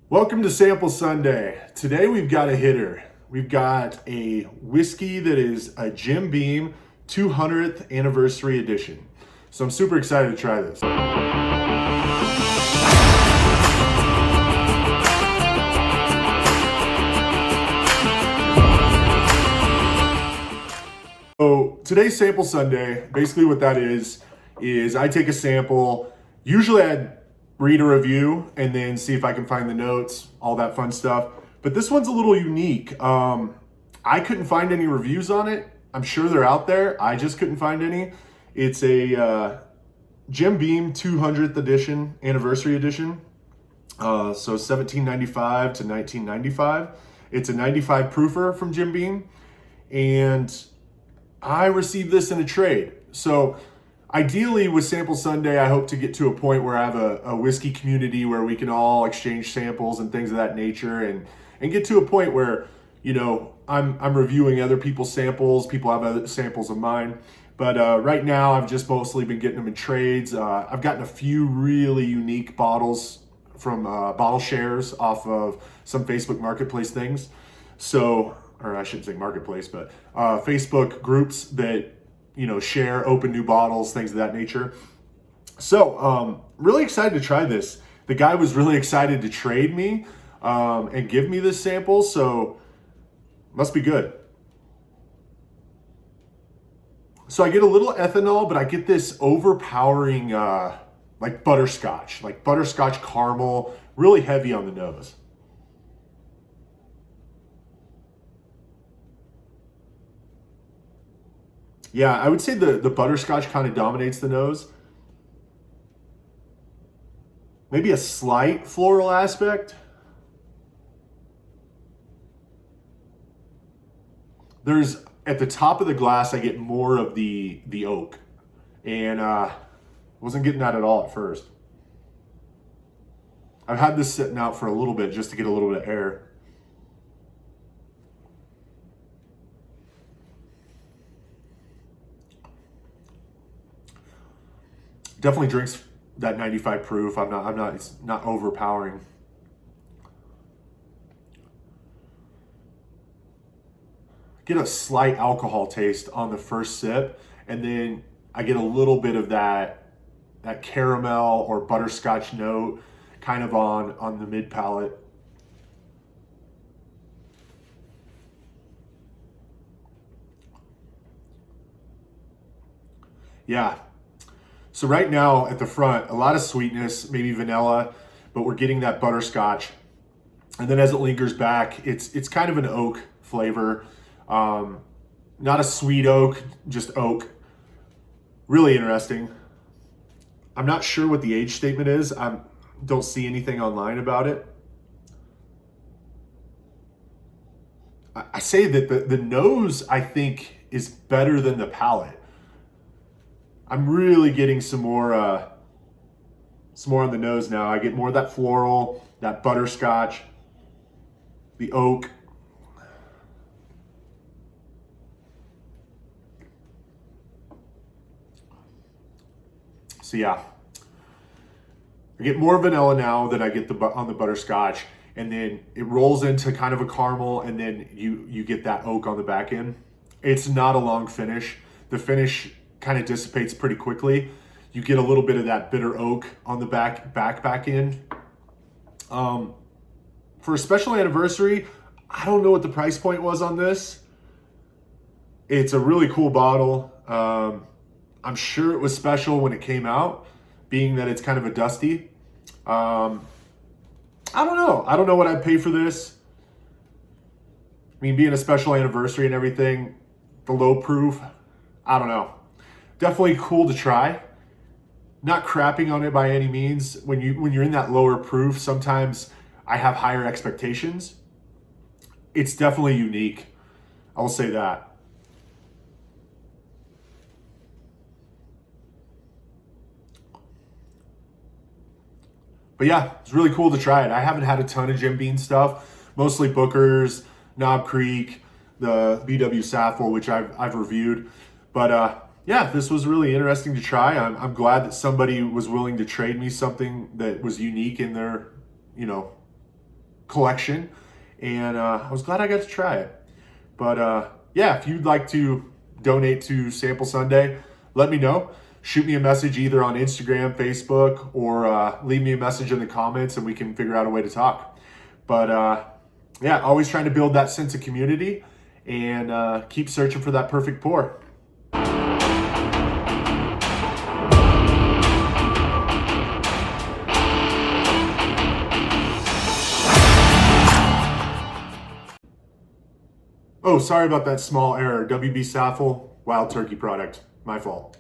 Welcome to Sample Sunday. Today we've got a hitter. We've got a whiskey that is a Jim Beam 200th anniversary edition. So I'm super excited to try this. So today's Sample Sunday, basically what that is I take a sample, usually I'd read a review and then see if I can find the notes, all that fun stuff. But this one's a little unique. I couldn't find any reviews on it. I'm sure they're out there. I just couldn't find any. It's a Jim Beam 200th edition, anniversary edition. So 1795 to 1995. It's a 95 proofer from Jim Beam. And I received this in a trade. So ideally with Sample Sunday, I hope to get to a point where I have a whiskey community where we can all exchange samples and things of that nature and get to a point where, you know, I'm reviewing other people's samples, people have other samples of mine. But right now I've just mostly been getting them in trades. I've gotten a few really unique bottles from bottle shares off of some Facebook Marketplace things. So, or I shouldn't say Marketplace, but Facebook groups that, you know, share open new bottles, things of that nature. So really excited to try this. The guy was really excited to trade me and give me this sample, so must be good. So I get a little ethanol, but I get this overpowering like butterscotch caramel, really heavy on the nose. Yeah, I would say the butterscotch kind of dominates the nose. Maybe a slight floral aspect. There's, at the top of the glass, I get more of the oak. And wasn't getting that at all at first. I've had this sitting out for a little bit just to get a little bit of air. Definitely drinks that 95 proof. It's not overpowering. Get a slight alcohol taste on the first sip, and then I get a little bit of that caramel or butterscotch note kind of on the mid palate. Yeah. So right now at the front, a lot of sweetness, maybe vanilla, but we're getting that butterscotch. And then as it lingers back, it's kind of an oak flavor. Not a sweet oak, just oak. Really interesting. I'm not sure what the age statement is. I don't see anything online about it. I say that the nose, I think, is better than the palate. I'm really getting some more on the nose now. I get more of that floral, that butterscotch, the oak. So yeah, I get more vanilla now that I get on the butterscotch, and then it rolls into kind of a caramel, and then you get that oak on the back end. It's not a long finish. The finish kind of dissipates pretty quickly. You get a little bit of that bitter oak on the back end. For a special anniversary, I don't know what the price point was on this. It's a really cool bottle. I'm sure it was special when it came out, being that it's kind of a dusty. I don't know. I don't know what I'd pay for this. I mean, being a special anniversary and everything, the low proof, I don't know. Definitely cool to try. Not crapping on it by any means. When you're in that lower proof, sometimes I have higher expectations. It's definitely unique. I will say that. But yeah, it's really cool to try it. I haven't had a ton of Jim Beam stuff, mostly Booker's, Knob Creek, the BW Saffel, which I've reviewed. But yeah, this was really interesting to try. I'm glad that somebody was willing to trade me something that was unique in their, you know, collection, and I was glad I got to try it. But yeah, if you'd like to donate to Sample Sunday, let me know. Shoot me a message either on Instagram, Facebook, or leave me a message in the comments and we can figure out a way to talk. But yeah, always trying to build that sense of community and keep searching for that perfect pour. Oh, sorry about that small error. WB Saffel, Wild Turkey product. My fault.